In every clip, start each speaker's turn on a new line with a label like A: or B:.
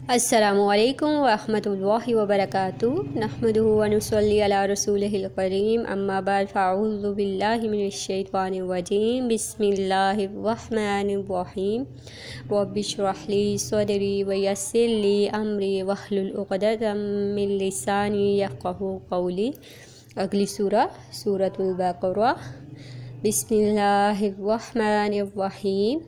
A: السلام علیکم ورحمۃ اللہ وبرکاتہ نحمدہ و نصلی علی رسولہ الکریم اما بعد فاعوذ باللہ من الشیطان الرجیم بسم اللہ الرحمن الرحیم رب اشرح لی صدری ویسر لی امری واحلل عقدۃ من لسانی یفقہوا قولی۔ اگلی سورۃ البقرہ۔ بسم اللہ الرحمن الرحیم۔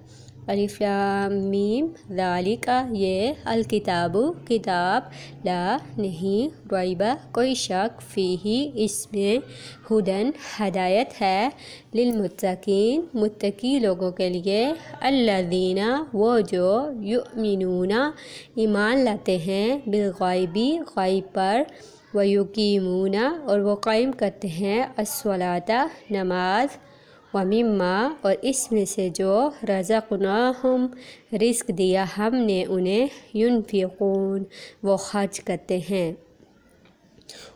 A: الف لام میم ذالک یہ الکتاب کتاب لا نہیں ریبہ کوئی شک فیہ اس میں ہدن ہدایت ہے للمتقین متقی لوگوں کے لیے الذین وہ جو یؤمنون ایمان لاتے ہیں بالغیبی غیب پر ویقیمون اور وہ قائم کرتے ہیں الصلاۃ نماز ومما اور اس میں سے جو رزقناہم رزق دیا ہم نے انہیں ینفقون وہ خرچ کرتے ہیں۔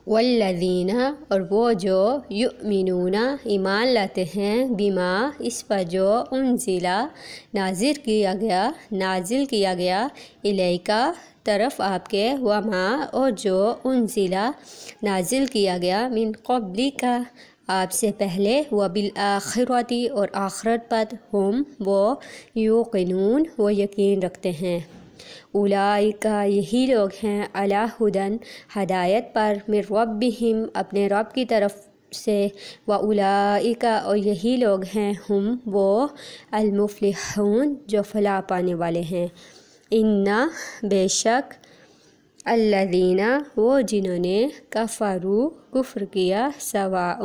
A: والذین اور وہ جو یؤمنون ایمان لاتے ہیں بما اس پر جو انزلا نازل کیا گیا الیکا طرف آپ کے وما اور جو انزلا نازل کیا گیا من قبلک آپ سے پہلے وبالآخرۃ اور آخرت پر ہم وہ یوقنون وہ یقین رکھتے ہیں۔ اولئک یہی لوگ ہیں علی ھدی ہدایت پر من ربہم اپنے رب کی طرف سے واولئک اور یہی لوگ ہیں ہم وہ المفلحون جو فلاح پانے والے ہیں۔ ان بے شک الذین وہ جنہوں نے کفروا کفر کیا سواء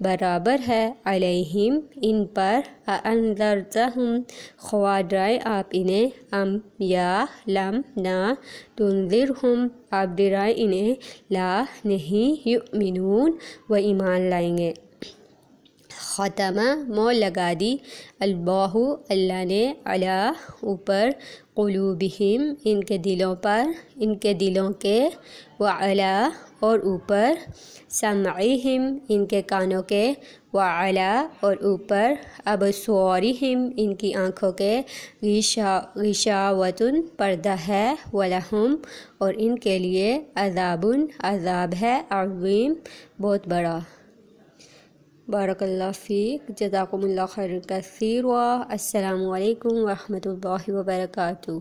A: برابر ہے علیہم ان پر انذرتہم خواہ ڈرائے آپ انہیں ام یا لم نہ تنذرہم آپ ڈرائے انہیں لا نہیں یؤمنون وہ ایمان لائیں گے۔ ختمہ مور لگا دی اللہ اللہ نے علی اوپر قلوبہم ان کے دلوں پر ان کے دلوں کے وعلی اور اوپر سمعہم ان کے کانوں کے وعلی اور اوپر ابصارہم ان کی آنکھوں کے غشاوۃ پردہ ہے ولہم اور ان کے لیے عذاب عذاب ہے عظیم بہت بڑا۔ بارک اللہ فیک جزاکم اللہ خیر کثیر۔ السلام علیکم ورحمۃ اللہ وبرکاتہ۔